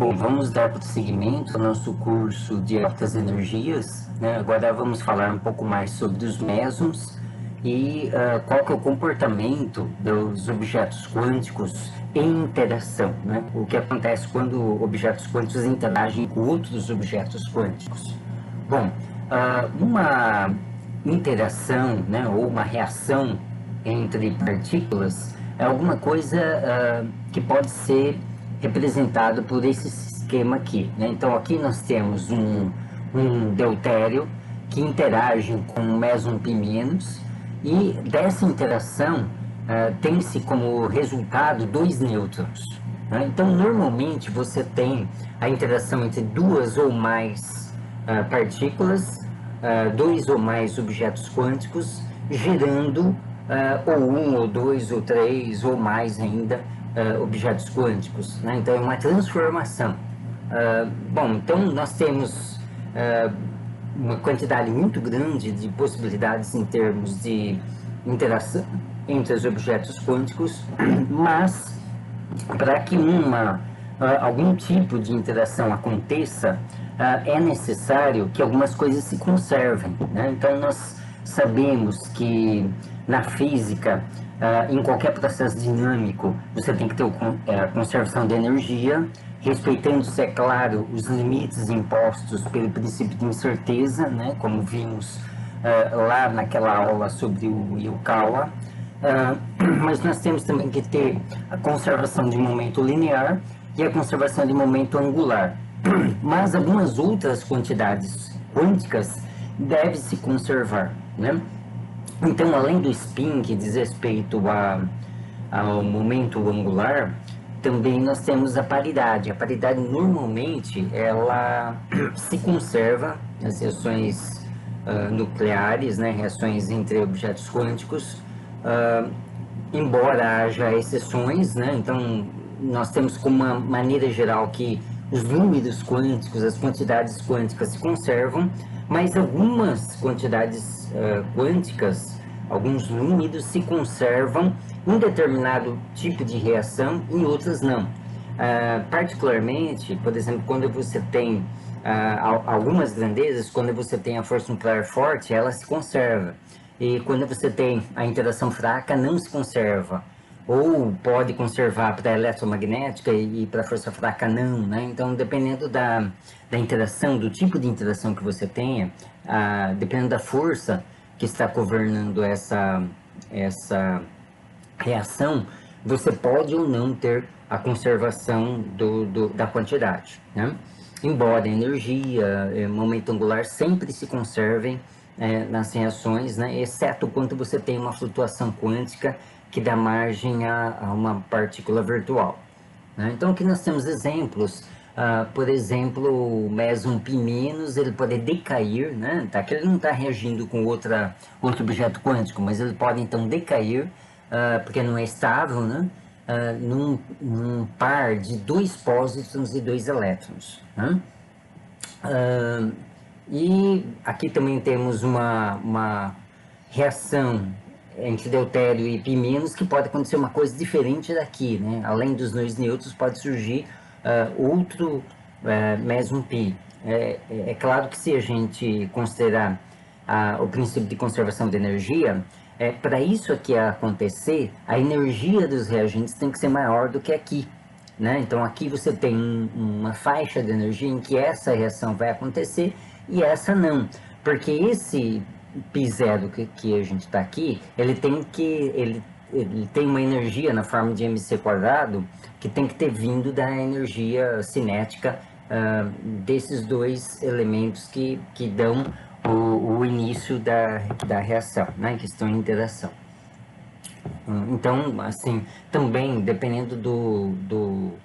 Bom, vamos dar prosseguimento ao nosso curso de altas energias, né? Agora vamos falar um pouco mais sobre os mesons e qual que é o comportamento dos objetos quânticos em interação, né? O que acontece quando objetos quânticos interagem com outros objetos quânticos. Bom, uma interação, né, ou uma reação entre partículas é alguma coisa que pode ser representado por esse esquema aqui, né? Então aqui nós temos um deutério que interage com um meson π- e dessa interação tem-se como resultado dois nêutrons, né? Então normalmente você tem a interação entre duas ou mais partículas, dois ou mais objetos quânticos, gerando ou um, ou dois, ou três, ou mais ainda objetos quânticos, né? Então é uma transformação. Bom, então nós temos uma quantidade muito grande de possibilidades em termos de interação entre os objetos quânticos, mas para que algum tipo de interação aconteça, é necessário que algumas coisas se conservem, né? Então nós sabemos que na física, em qualquer processo dinâmico, você tem que ter a conservação de energia, respeitando-se, é claro, os limites impostos pelo princípio de incerteza, né? Como vimos lá naquela aula sobre o Yukawa. Mas nós temos também que ter a conservação de momento linear e a conservação de momento angular. Mas algumas outras quantidades quânticas devem se conservar, né? Então, além do spin, que diz respeito ao momento angular, também nós temos a paridade. A paridade, normalmente, ela se conserva nas reações nucleares, né, reações entre objetos quânticos, embora haja exceções, né? Então, nós temos como uma maneira geral que os números quânticos, as quantidades quânticas se conservam, mas algumas quantidades quânticas, alguns números se conservam em determinado tipo de reação, em outras não. Particularmente, por exemplo, quando você tem algumas grandezas, quando você tem a força nuclear forte, ela se conserva. E quando você tem a interação fraca, não se conserva. Ou pode conservar para a eletromagnética e para a força fraca não, né? Então, dependendo da interação, do tipo de interação que você tenha, dependendo da força que está governando essa reação, você pode ou não ter a conservação da quantidade, né? Embora a energia, momento angular sempre se conservem nas reações, né? Exceto quando você tem uma flutuação quântica que dá margem a uma partícula virtual, né? Então aqui nós temos exemplos, por exemplo, o meson π-, ele pode decair, né? Tá? Que ele não está reagindo com outro objeto quântico, mas ele pode então decair, porque não é estável, né? Num par de dois pósitrons e dois elétrons, né? E aqui também temos uma reação entre deutério e π-, que pode acontecer uma coisa diferente daqui, né? Além dos dois nêutrons, pode surgir outro meson π. É claro que se a gente considerar o princípio de conservação de energia, para isso aqui acontecer, a energia dos reagentes tem que ser maior do que aqui, né? Então aqui você tem uma faixa de energia em que essa reação vai acontecer e essa não, porque esse π0 que a gente está aqui, ele tem uma energia na forma de mc² que tem que ter vindo da energia cinética desses dois elementos que dão o início da reação, né, que estão em interação. Então, assim, também dependendo do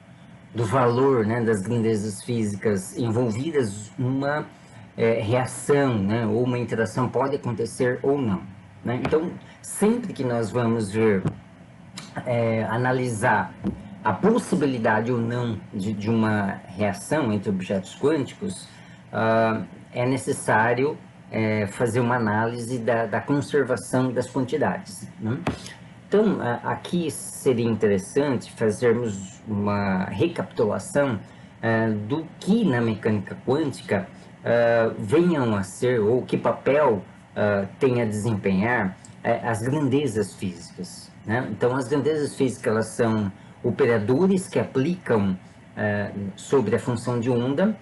valor, né, das grandezas físicas envolvidas, uma reação, né, ou uma interação pode acontecer ou não, né? Então, sempre que nós vamos ver, analisar a possibilidade ou não de uma reação entre objetos quânticos, é necessário fazer uma análise da conservação das quantidades, né? Então, aqui seria interessante fazermos uma recapitulação do que na mecânica quântica venham a ser, ou que papel tem a desempenhar as grandezas físicas, né? Então, as grandezas físicas, elas são operadores que aplicam sobre a função de onda,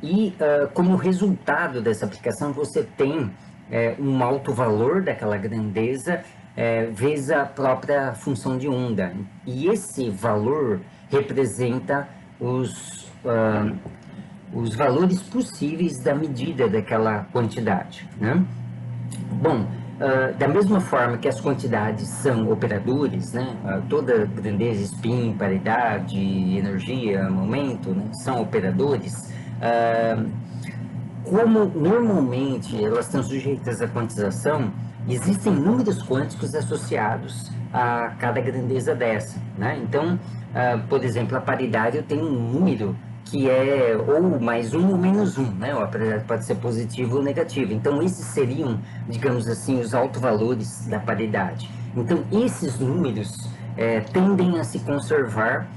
e como resultado dessa aplicação você tem um alto valor daquela grandeza vezes a própria função de onda. E esse valor representa os valores possíveis da medida daquela quantidade, né? Bom, da mesma forma que as quantidades são operadores, né? Toda grandeza, spin, paridade, energia, momento, né? São operadores. Como normalmente elas estão sujeitas à quantização, existem números quânticos associados a cada grandeza dessa, né? Então, por exemplo, a paridade tem um número que é ou mais um ou menos um, né? A paridade pode ser positiva ou negativa. Então, esses seriam, digamos assim, os autovalores da paridade. Então, esses números tendem a se conservar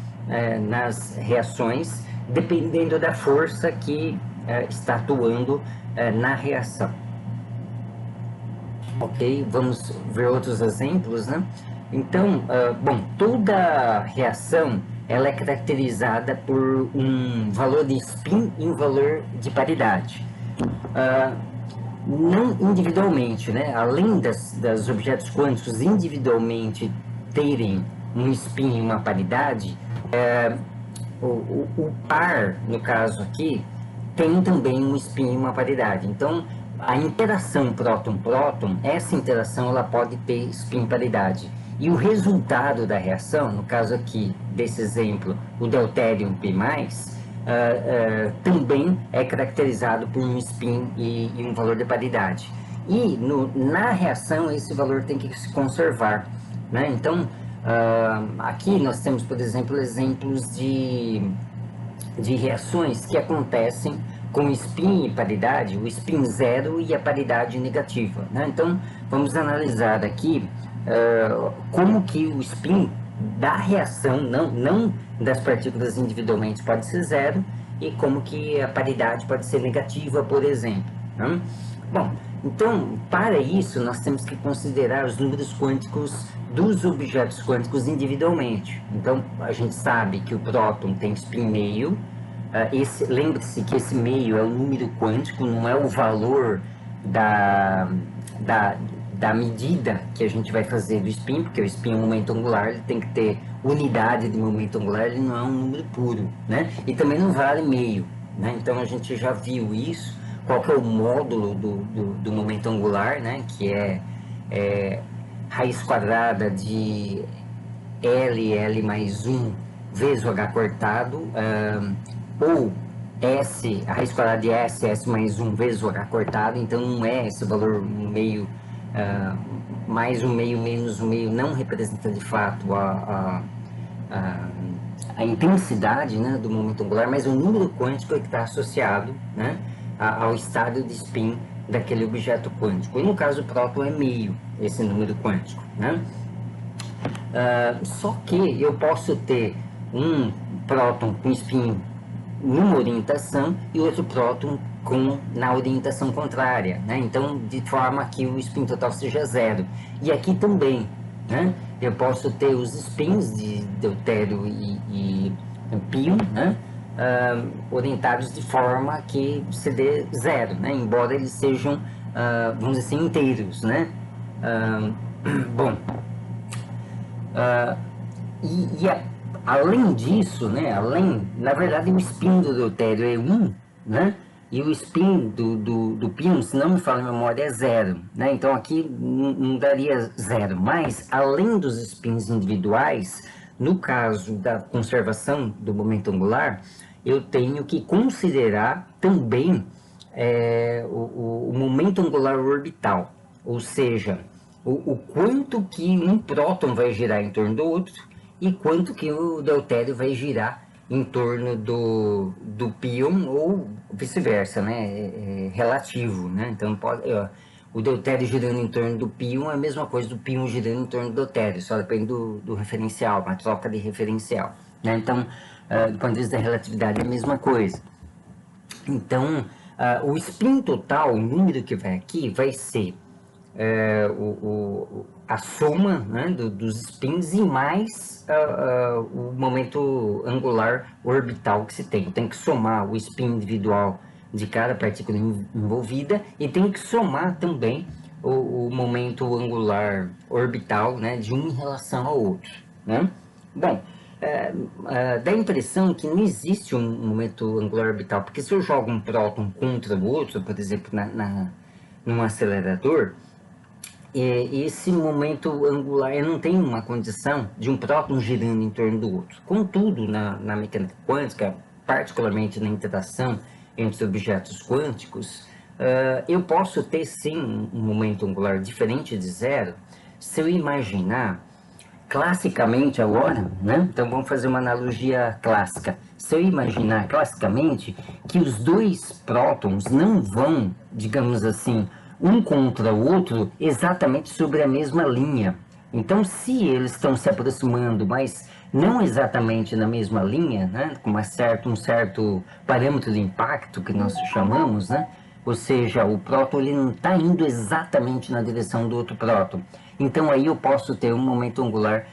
nas reações, dependendo da força que está atuando na reação. Ok, vamos ver outros exemplos, né? Então, bom, toda reação ela é caracterizada por um valor de spin e um valor de paridade. Não individualmente, né? Além dos objetos quânticos individualmente terem um spin e uma paridade, o par, no caso aqui, tem também um spin e uma paridade. Então, a interação próton-próton, essa interação ela pode ter spin paridade. E o resultado da reação, no caso aqui desse exemplo, o deutérium P+, também é caracterizado por um spin e um valor de paridade. E na reação esse valor tem que se conservar, né? Então, aqui nós temos, por exemplo, exemplos de reações que acontecem com spin e paridade, o spin zero e a paridade negativa, né? Então, vamos analisar aqui como que o spin da reação, não das partículas individualmente, pode ser zero, e como que a paridade pode ser negativa, por exemplo, né? Bom, então, para isso, nós temos que considerar os números quânticos dos objetos quânticos individualmente. Então, a gente sabe que o próton tem spin meio. Lembre-se que esse meio é o número quântico, não é o valor da medida que a gente vai fazer do spin, porque o spin é um momento angular, ele tem que ter unidade de momento angular, ele não é um número puro, né? E também não vale meio, né? Então, a gente já viu isso. Qual que é o módulo do momento angular, né? Que é raiz quadrada de L mais 1 vezes o H cortado, ou S, a raiz quadrada de S mais 1 vezes o H cortado. Então, não é esse valor meio, mais um meio menos um meio, não representa de fato a intensidade, né, do momento angular, mas o número quântico é que está associado, né, ao estado de spin daquele objeto quântico. E no caso o próton é meio, esse número quântico, né? Só que eu posso ter um próton com spin numa orientação e outro próton na orientação contrária, né? Então, de forma que o spin total seja zero. E aqui também, né? Eu posso ter os spins de deutério e pion, né? Orientados de forma que se dê zero, né? Embora eles sejam, vamos dizer assim, inteiros, né? Bom, além disso, né? Na verdade, o spin do deutério é 1, né? E o spin do pion, se não me falha a memória, é 0, né? Então aqui não daria 0, mas além dos spins individuais, no caso da conservação do momento angular, eu tenho que considerar também o momento angular orbital, ou seja, o quanto que um próton vai girar em torno do outro e quanto que o deutério vai girar em torno do pion, ou vice-versa, né? Relativo, né? Então, o deutério girando em torno do pion é a mesma coisa do pion girando em torno do deutério, só depende do referencial, uma troca de referencial, né? Então, do ponto de vista da relatividade, é a mesma coisa. Então, o spin total, o número que vai aqui, vai ser a soma, né, dos spins e mais o momento angular orbital que se tem. Tem que somar o spin individual de cada partícula envolvida e tem que somar também o momento angular orbital, né, de um em relação ao outro, né? Bom, dá a impressão que não existe um momento angular orbital, porque se eu jogo um próton contra o outro, por exemplo, num acelerador, esse momento angular, eu não tenho uma condição de um próton girando em torno do outro. Contudo, na mecânica quântica, particularmente na interação entre objetos quânticos, eu posso ter sim um momento angular diferente de zero se eu imaginar classicamente agora, né? Então vamos fazer uma analogia clássica. Se eu imaginar classicamente que os dois prótons não vão, digamos assim, um contra o outro exatamente sobre a mesma linha. Então, se eles estão se aproximando, mas não exatamente na mesma linha, né, com um certo parâmetro de impacto que nós chamamos, né, ou seja, o próton ele não está indo exatamente na direção do outro próton. Então, aí eu posso ter um momento angular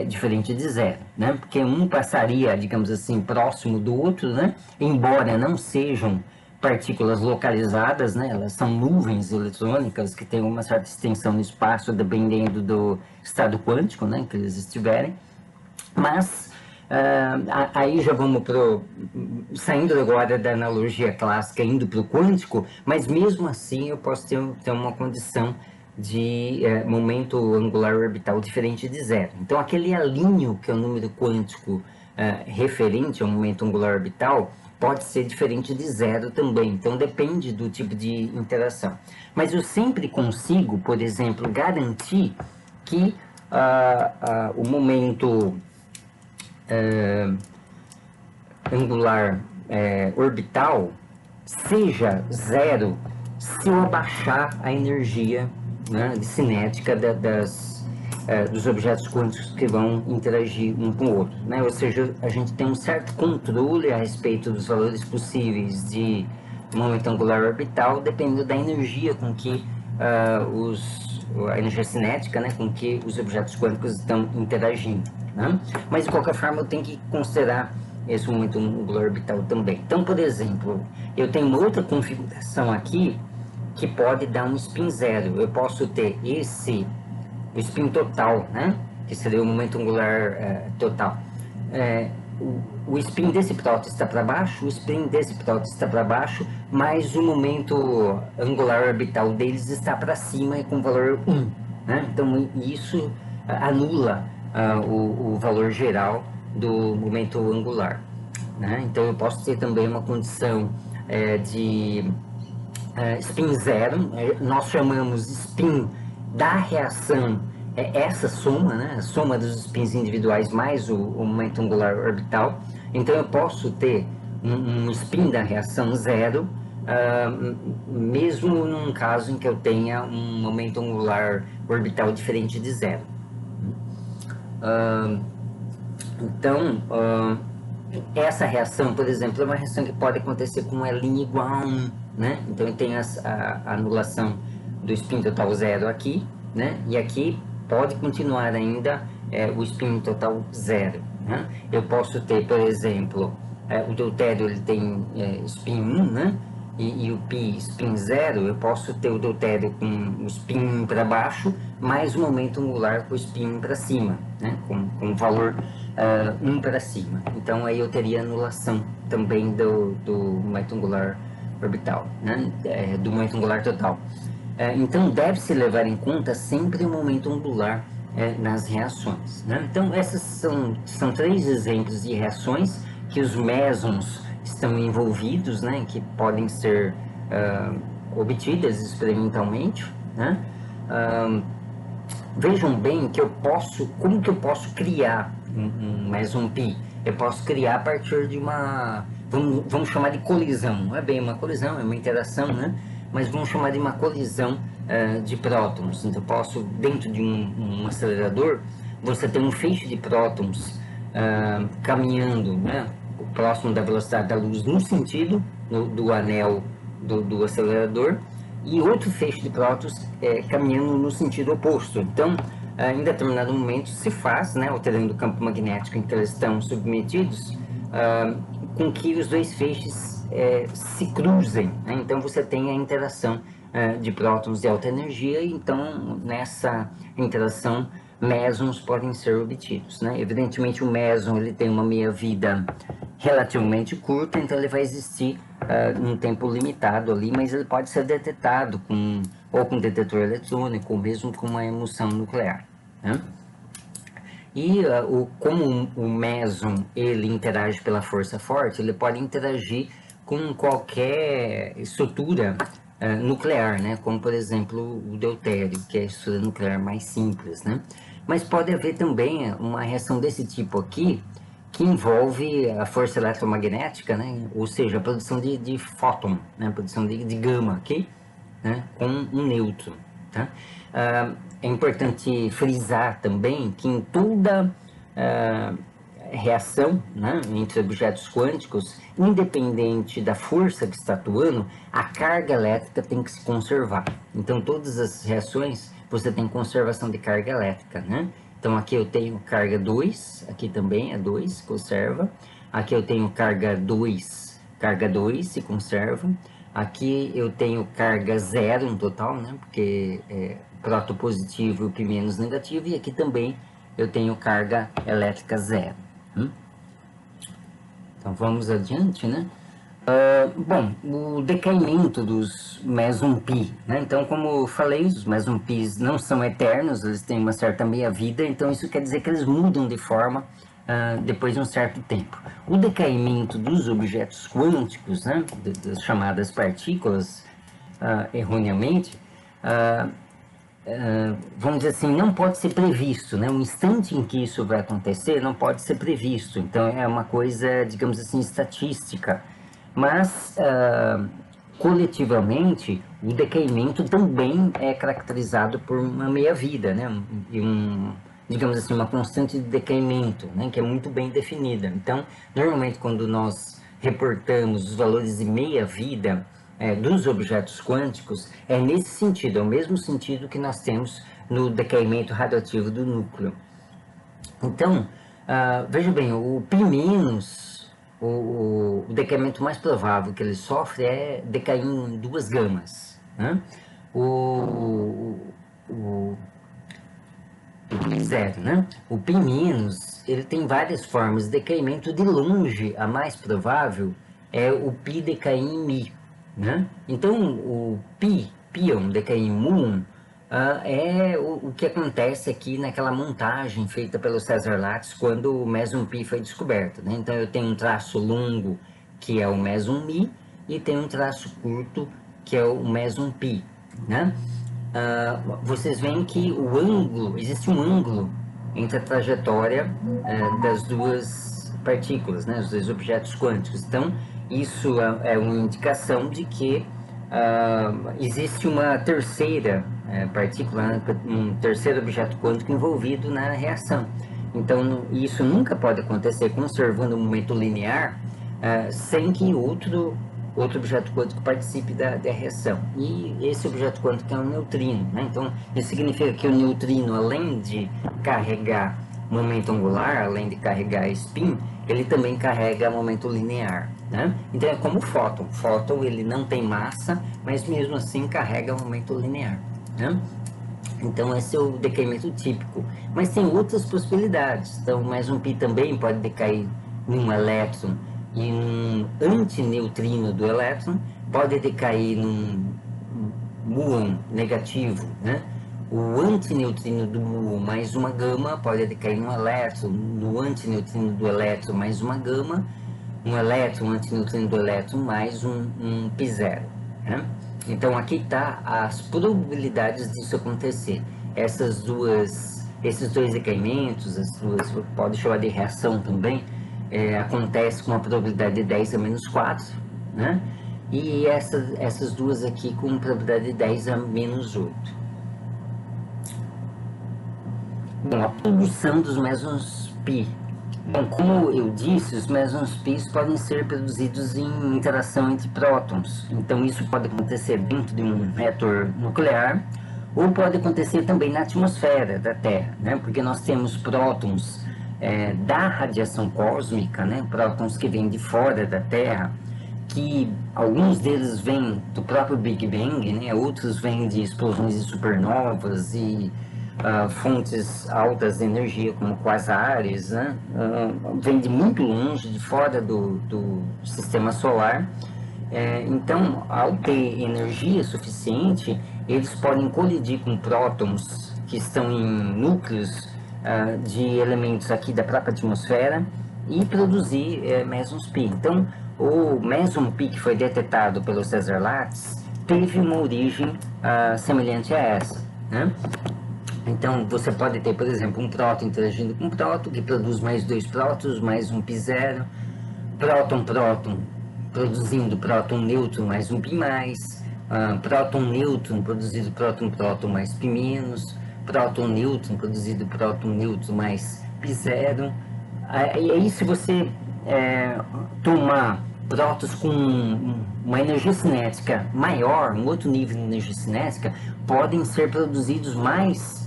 diferente de zero, né, porque um passaria, digamos assim, próximo do outro, né, embora não sejam partículas localizadas, né? Elas são nuvens eletrônicas que têm uma certa extensão no espaço, dependendo do estado quântico, né, que eles estiverem. Mas aí já vamos saindo agora da analogia clássica, indo para o quântico, mas mesmo assim eu posso ter uma condição de momento angular orbital diferente de zero. Então aquele alinho, que é o número quântico referente ao momento angular orbital, pode ser diferente de zero também, então depende do tipo de interação. Mas eu sempre consigo, por exemplo, garantir que o momento angular orbital seja zero se eu abaixar a energia, né, cinética dos objetos quânticos que vão interagir um com o outro, né? Ou seja, a gente tem um certo controle a respeito dos valores possíveis de momento angular orbital, dependendo da energia com que a energia cinética, né, com que os objetos quânticos estão interagindo, né? Mas de qualquer forma eu tenho que considerar esse momento angular orbital também. Então, por exemplo, eu tenho uma outra configuração aqui que pode dar um spin zero. Eu posso ter o spin total, né, que seria o momento angular total. O spin desse próton está para baixo, o spin desse próton está para baixo, mas o momento angular orbital deles está para cima e com valor 1. Né? Então isso anula o valor geral do momento angular. Né? Então eu posso ter também uma condição de spin zero, nós chamamos spin da reação, essa soma, né, a soma dos spins individuais mais o momento angular orbital. Então eu posso ter um spin da reação zero, mesmo num caso em que eu tenha um momento angular orbital diferente de zero. Então, essa reação, por exemplo, é uma reação que pode acontecer com L igual a 1, né? Então eu tenho a anulação do spin total zero aqui, né? E aqui pode continuar ainda o spin total zero, né? Eu posso ter, por exemplo, o deutério ele tem spin 1, né? E o pi spin zero, eu posso ter o deutério com o spin para baixo, mais o momento angular com o spin para cima, né? Com valor 1 para cima. Então aí eu teria anulação também do momento angular orbital, né? Do momento angular total. Então deve-se levar em conta sempre o momento angular nas reações, né? Então esses são 3 exemplos de reações que os mesons estão envolvidos, né? Que podem ser obtidas experimentalmente, né? Vejam bem que como que eu posso criar um meson pi? Eu posso criar a partir de uma, vamos chamar de colisão, não é bem uma colisão, é uma interação, né? Mas vamos chamar de uma colisão de prótons. Então eu posso, dentro de um acelerador, você tem um feixe de prótons caminhando, né, próximo da velocidade da luz no sentido do anel do acelerador, e outro feixe de prótons caminhando no sentido oposto. Então, em determinado momento se faz, né, alterando o campo magnético em que eles estão submetidos, com que os dois feixes se cruzem, né? Então você tem a interação de prótons de alta energia, e então nessa interação mesons podem ser obtidos, né? Evidentemente o meson ele tem uma meia-vida relativamente curta, então ele vai existir num tempo limitado ali, mas ele pode ser detectado ou com detetor eletrônico, ou mesmo com uma emissão nuclear, né? E como o meson ele interage pela força forte, ele pode interagir com qualquer estrutura nuclear, né? Como por exemplo o deutério, que é a estrutura nuclear mais simples, né? Mas pode haver também uma reação desse tipo aqui, que envolve a força eletromagnética, né? Ou seja, a produção de fóton, né? A produção de gama aqui, né? Com um nêutron, tá? É importante frisar também que em toda reação, né, entre objetos quânticos, independente da força que está atuando, a carga elétrica tem que se conservar. Então, todas as reações, você tem conservação de carga elétrica, né? Então, aqui eu tenho carga 2, aqui também é 2, conserva. Aqui eu tenho carga 2, se conserva. Aqui eu tenho carga 0 no total, né? Porque próton positivo e o π menos negativo. E aqui também eu tenho carga elétrica 0. Então vamos adiante, né? Bom, o decaimento dos meson π, né? Então, como eu falei, os meson πs não são eternos, eles têm uma certa meia-vida, então isso quer dizer que eles mudam de forma depois de um certo tempo. O decaimento dos objetos quânticos, né, das chamadas partículas, erroneamente, vamos dizer assim, não pode ser previsto, né? O instante em que isso vai acontecer não pode ser previsto. Então, é uma coisa, digamos assim, estatística. Mas, coletivamente, o decaimento também é caracterizado por uma meia-vida, né? E digamos assim, uma constante de decaimento, né? Que é muito bem definida. Então, normalmente, quando nós reportamos os valores de meia-vida dos objetos quânticos, é nesse sentido, é o mesmo sentido que nós temos no decaimento radioativo do núcleo. Então, veja bem, o π-, o decaimento mais provável que ele sofre é decair em 2 gamas, né? O 0, né? O π-, ele tem várias formas de decaimento. De longe, a mais provável é o π decair em μ, né? Então, o pion decair em muon é o que acontece aqui naquela montagem feita pelo Cesar Lattes quando o meson π foi descoberto, né? Então, eu tenho um traço longo, que é o meson μ, e tenho um traço curto, que é o meson π, né? Vocês veem que existe um ângulo entre a trajetória das duas partículas, né, os dois objetos quânticos. Então, isso é uma indicação de que existe uma terceira partícula, né, um terceiro objeto quântico envolvido na reação. Então, isso nunca pode acontecer conservando um momento linear sem que outro objeto quântico participe da reação. E esse objeto quântico é um neutrino, né? Então, isso significa que o neutrino, além de carregar momento angular, além de carregar spin, ele também carrega momento linear, né? Então, é como o fóton. O fóton, ele não tem massa, mas mesmo assim carrega momento linear, né? Então, esse é o decaimento típico. Mas tem outras possibilidades. Então, mais um π também pode decair num elétron e um antineutrino do elétron, pode decair num muon negativo, né? O antineutrino do muon mais uma gama pode decair num elétron, no antineutrino do elétron mais uma gama, um elétron, um antineutrino do elétron mais um π0, né? Então aqui está as probabilidades disso acontecer. Esses dois decaimentos, pode chamar de reação também, acontece com uma probabilidade de 10 a menos 4, né? E essas duas aqui com probabilidade de 10 a menos 8. Bom, a produção dos mesons π, Bom, como eu disse, os mesons π podem ser produzidos em interação entre prótons. Então, isso pode acontecer dentro de um reator nuclear ou pode acontecer também na atmosfera da Terra, né? Porque nós temos prótons da radiação cósmica, né? Prótons que vêm de fora da Terra, que alguns deles vêm do próprio Big Bang, né? Outros vêm de explosões de supernovas e fontes altas de energia, como quasares, né? Vem de muito longe, de fora do sistema solar. Então, ao ter energia suficiente, eles podem colidir com prótons que estão em núcleos de elementos aqui da própria atmosfera e produzir mesons π. Então, o meson π que foi detectado pelo Cesar Lattes teve uma origem semelhante a essa, né? Então, você pode ter, por exemplo, um próton interagindo com um próton, que produz mais dois prótons, mais um π0, próton-próton produzindo próton-nêutron mais um π+, próton-nêutron produzido próton-próton mais π-, próton-nêutron produzido próton-nêutron mais π0. E aí, se você tomar prótons com uma energia cinética maior, um outro nível de energia cinética, podem ser produzidos mais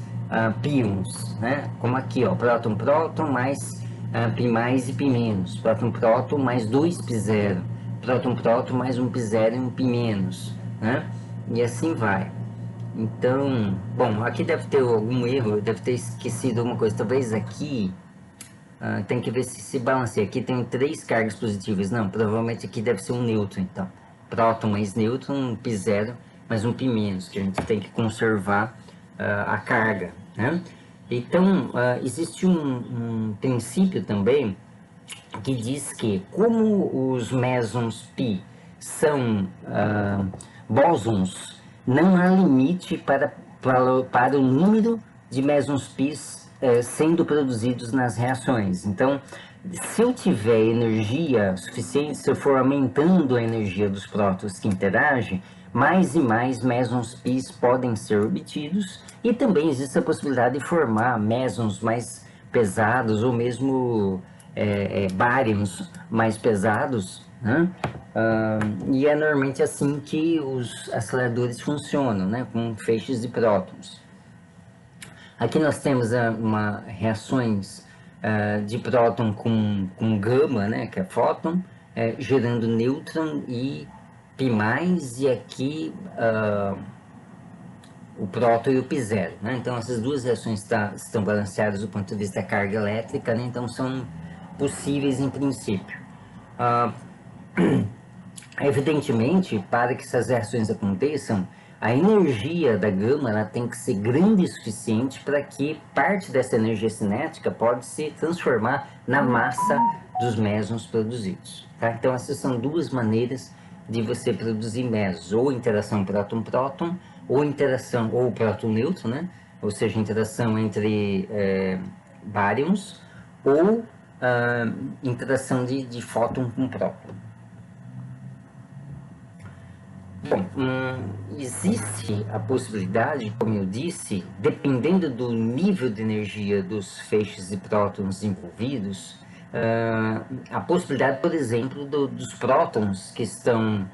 pions, né? Como aqui, ó, próton-próton mais π+, e π-, próton-próton mais 2 π0, próton-próton mais um π0 e um π-, né? E assim vai. Então, bom, aqui deve ter algum erro, deve ter esquecido alguma coisa, talvez aqui tem que ver se balanceia. Aqui tem 3 cargas positivas, não, provavelmente aqui deve ser um nêutron, então. Próton mais nêutron, um π0 mais um π-, que a gente tem que conservar a carga, né? Então, existe um princípio também que diz que, como os mesons π são bósons, não há limite para o número de mesons π sendo produzidos nas reações. Então, se eu tiver energia suficiente, se eu for aumentando a energia dos prótons que interagem, mais e mais mesons π podem ser obtidos, e também existe a possibilidade de formar mesons mais pesados ou mesmo bárions mais pesados, né? E é normalmente assim que os aceleradores funcionam, né? Com feixes de prótons. Aqui nós temos reações de próton com gama, né? Que é fóton, gerando nêutron e π+, e aqui o próton e o π0, né? Então, essas duas reações estão balanceadas do ponto de vista da carga elétrica, né? Então, são possíveis em princípio. Evidentemente, para que essas reações aconteçam, a energia da gama ela tem que ser grande o suficiente para que parte dessa energia cinética pode se transformar na massa dos mesons produzidos, tá? Então, essas são duas maneiras de você produzir mesons, ou interação próton-próton, ou próton-nêutron, né? Ou seja, interação entre baryons, ou interação de fóton com próton. Bom, existe a possibilidade, como eu disse, dependendo do nível de energia dos feixes de prótons envolvidos, a possibilidade, por exemplo, dos prótons que estão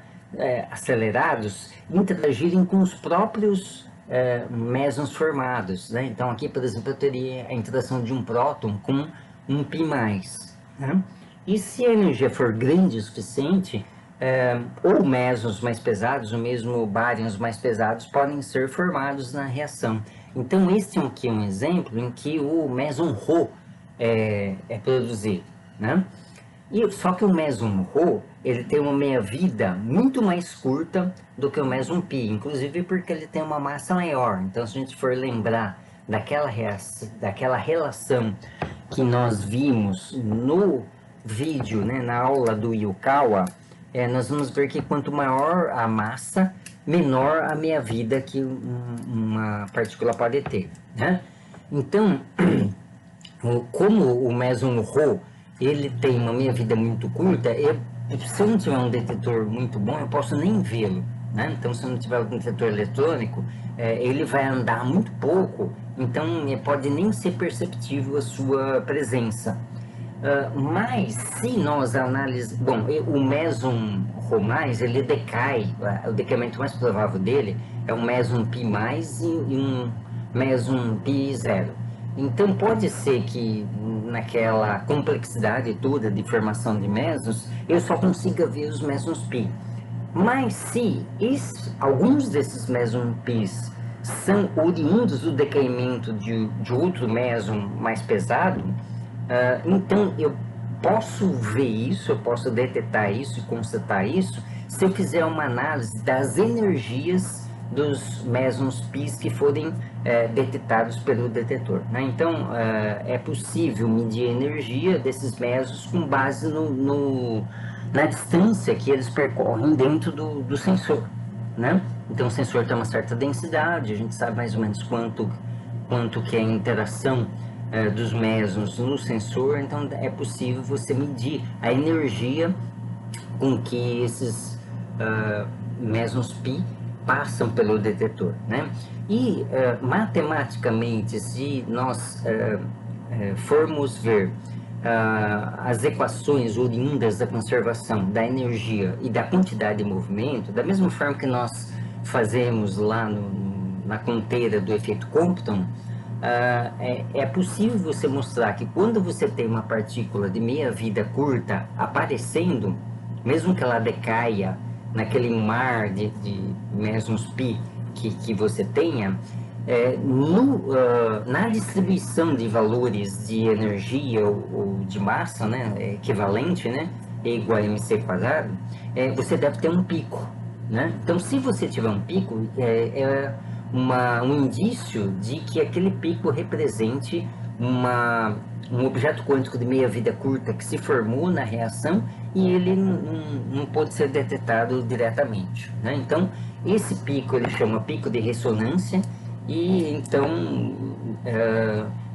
acelerados interagirem com os próprios mesons formados, né? Então, aqui, por exemplo, eu teria a interação de um próton com um π+, né? E se a energia for grande o suficiente, ou mesons mais pesados, ou mesmo baryons mais pesados, podem ser formados na reação. Então, este aqui é um exemplo em que o meson ρ é produzido, né? Só que o meson ρ, ele tem uma meia-vida muito mais curta do que o meson π, inclusive porque ele tem uma massa maior. Então, se a gente for lembrar daquela relação que nós vimos no vídeo, né, na aula do Yukawa, nós vamos ver que quanto maior a massa, menor a meia-vida que uma partícula pode ter, né? Então, como o meson ρ ele tem uma meia-vida muito curta, se eu não tiver um detetor muito bom, eu posso nem vê-lo, né? Então, se eu não tiver um detetor eletrônico, ele vai andar muito pouco, então pode nem ser perceptível a sua presença. Mas se nós analisarmos, bom, o meson Rho+, ele decai, o decaimento mais provável dele é um meson π+, e um meson π zero. Então pode ser que naquela complexidade toda de formação de mesons, eu só consiga ver os mesons π. Mas se alguns desses meson πs são oriundos do decaimento de outro meson mais pesado, então eu posso ver isso, eu posso detectar isso e constatar isso se eu fizer uma análise das energias dos mesons πs que forem detectados pelo detetor, né? Então é possível medir a energia desses mesons com base na distância que eles percorrem dentro do sensor, né? Então o sensor tem uma certa densidade, a gente sabe mais ou menos quanto que é a interação dos mesons no sensor, então é possível você medir a energia com que esses mesons π passam pelo detetor, né? E matematicamente, se nós formos ver as equações oriundas da conservação da energia e da quantidade de movimento, da mesma forma que nós fazemos lá na conteira do efeito Compton, é possível você mostrar que quando você tem uma partícula de meia-vida curta aparecendo, mesmo que ela decaia naquele mar de mesons π que você tenha, na distribuição de valores de energia ou de massa, né, equivalente, né, E igual a mc quadrado, você deve ter um pico, né? Então, se você tiver um pico, um indício de que aquele pico represente um objeto quântico de meia-vida curta que se formou na reação e ele não pode ser detectado diretamente, né? Então, esse pico ele chama pico de ressonância e, então,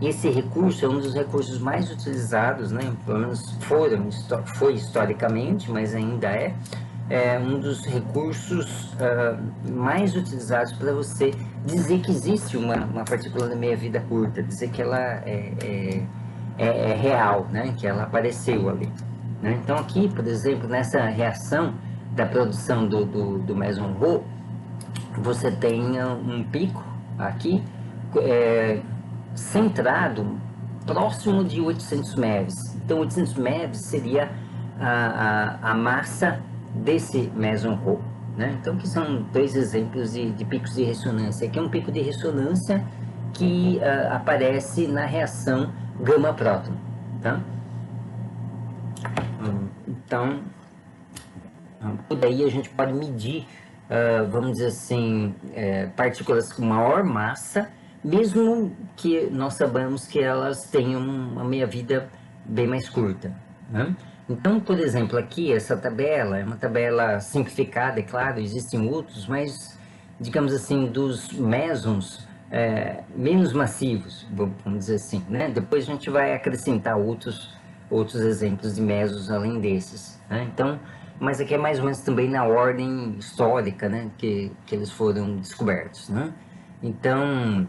esse recurso é um dos recursos mais utilizados, né? Pelo menos foi historicamente, mas ainda é um dos recursos mais utilizados para você dizer que existe uma partícula de meia-vida curta, dizer que ela é real, né? Que ela apareceu ali, né? Então aqui, por exemplo, nessa reação da produção do meson Rho, você tem um pico aqui centrado próximo de 800 MeVs. Então 800 MeVs seria a massa desse meson Rho, né? Então que são dois exemplos de picos de ressonância. Aqui é um pico de ressonância que aparece na reação gama-próton, tá? Então, por daí a gente pode medir, vamos dizer assim, partículas com maior massa, mesmo que nós sabemos que elas tenham uma meia-vida bem mais curta, né? Então, por exemplo, aqui essa tabela é uma tabela simplificada, é claro, existem outros, mas, digamos assim, dos mesons menos massivos, vamos dizer assim, né? Depois a gente vai acrescentar outros exemplos de mesos além desses, né? Então, mas aqui é mais ou menos também na ordem histórica, né? Que eles foram descobertos, né? Então,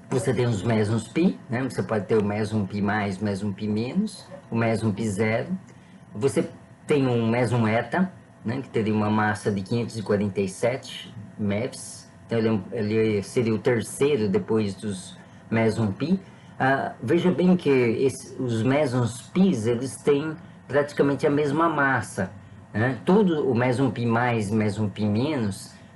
você tem os mesons π, né? Você pode ter o meson π+, meson π-, o meson π zero. Você tem um meson eta, né? Que teria uma massa de 547 MeVs. Então ele seria o terceiro depois dos meson π. Veja bem que os mesons π, eles têm praticamente a mesma massa, né? Todo o meson π+, meson π-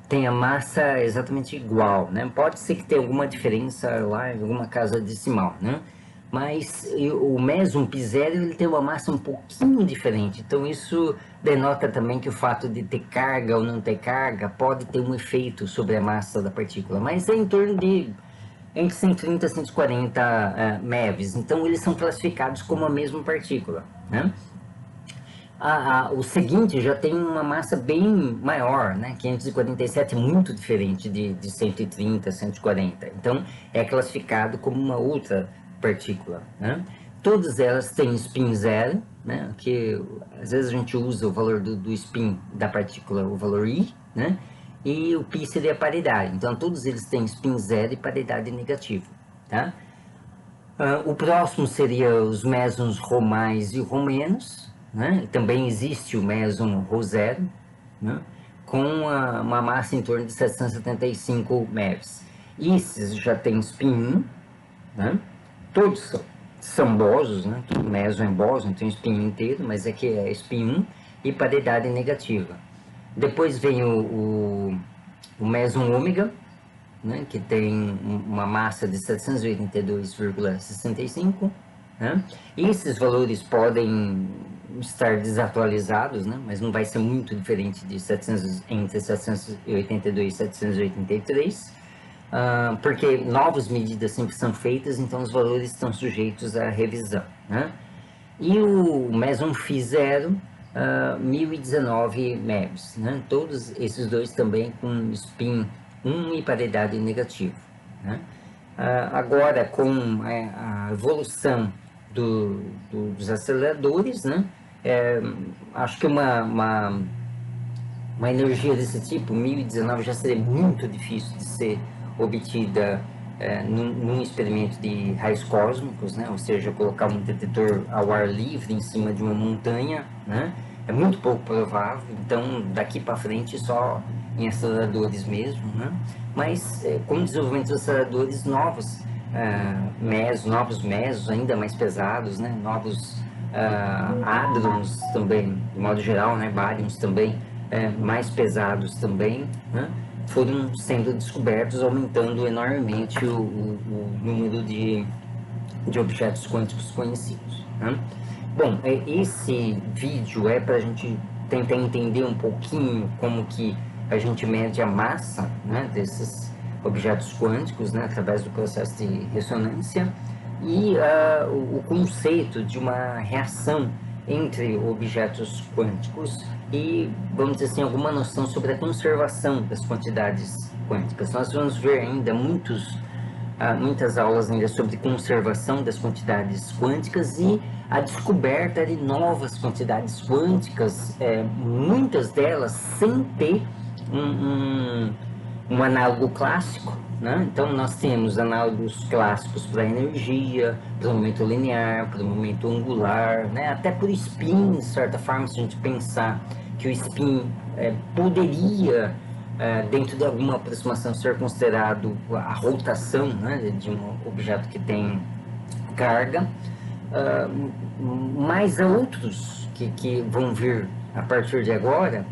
tem a massa exatamente igual, né? Pode ser que tenha alguma diferença lá em alguma casa decimal, né? Mas o meson π zero ele tem uma massa um pouquinho diferente. Então isso denota também que o fato de ter carga ou não ter carga pode ter um efeito sobre a massa da partícula. Mas é em torno de entre 130 e 140 MeVs. Então eles são classificados como a mesma partícula, né? O seguinte já tem uma massa bem maior, né? 547 é muito diferente de 130, 140. Então, é classificado como uma outra partícula, né? Todas elas têm spin zero, né? Que às vezes a gente usa o valor do spin da partícula, o valor I, né? E o π seria a paridade. Então, todos eles têm spin zero e paridade negativa, tá? O próximo seria os mesons romais e romenos, né? Também existe o meson rosero, né? Com uma massa em torno de 775 MeVs. Esses já tem spin 1, né? Todos são bosos, né? Todo meson é boson, tem spin inteiro, mas aqui é spin 1 e paridade negativa. Depois vem o meson ômega, né, que tem uma massa de 782,65, né? Esses valores podem estar desatualizados, né, mas não vai ser muito diferente de 700, entre 782 e 783, porque novas medidas sempre são feitas, então os valores estão sujeitos à revisão, né? E o meson phi 0, 1019 MeVs, né? Todos esses dois também com spin 1 e paridade negativa, né? Agora, com a evolução dos aceleradores, né? Acho que uma energia desse tipo, 1019, já seria muito difícil de ser obtida num experimento de raios cósmicos, né? Ou seja, colocar um detetor ao ar livre em cima de uma montanha, né? É muito pouco provável, então daqui para frente só em aceleradores mesmo, né? Mas com o desenvolvimento de aceleradores novos, novos mesos ainda mais pesados, né? Novos hadrons também, de modo geral, né? Baryons também, mais pesados também, né? Foram sendo descobertos, aumentando enormemente o número de objetos quânticos conhecidos, né? Bom, esse vídeo é para a gente tentar entender um pouquinho como que a gente mede a massa, né, desses objetos quânticos, né, através do processo de ressonância, e o conceito de uma reação entre objetos quânticos e, vamos dizer assim, alguma noção sobre a conservação das quantidades quânticas. Nós vamos ver ainda muitas aulas ainda sobre conservação das quantidades quânticas e a descoberta de novas quantidades quânticas, muitas delas sem ter um análogo clássico, né? Então nós temos análogos clássicos para energia, para o momento linear, para o momento angular, né? Até por spin, de certa forma, se a gente pensar que o spin poderia, dentro de alguma aproximação, ser considerado a rotação, né, de um objeto que tem carga, mas há outros que vão vir a partir de agora,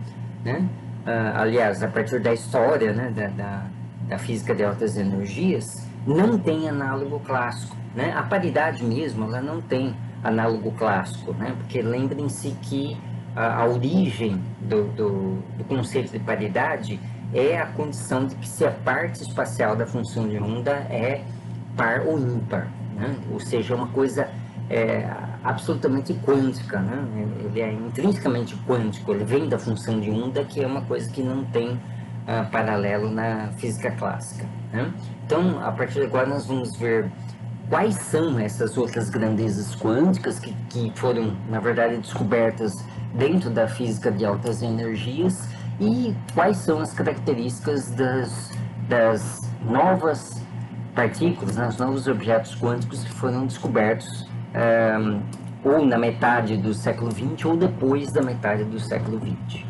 né? Aliás, a partir da história, né, da física de altas energias, não tem análogo clássico, né? A paridade mesmo, ela não tem análogo clássico, né? Porque lembrem-se que a origem do conceito de paridade é a condição de que se a parte espacial da função de onda é par ou ímpar, né? Ou seja, uma coisa absolutamente quântica, né? Ele é intrinsecamente quântico, ele vem da função de onda, que é uma coisa que não tem paralelo na física clássica, né? Então, a partir de agora, nós vamos ver quais são essas outras grandezas quânticas que foram, na verdade, descobertas dentro da física de altas energias e quais são as características das novas partículas, né, os novos objetos quânticos que foram descobertos ou na metade do século XX ou depois da metade do século XX.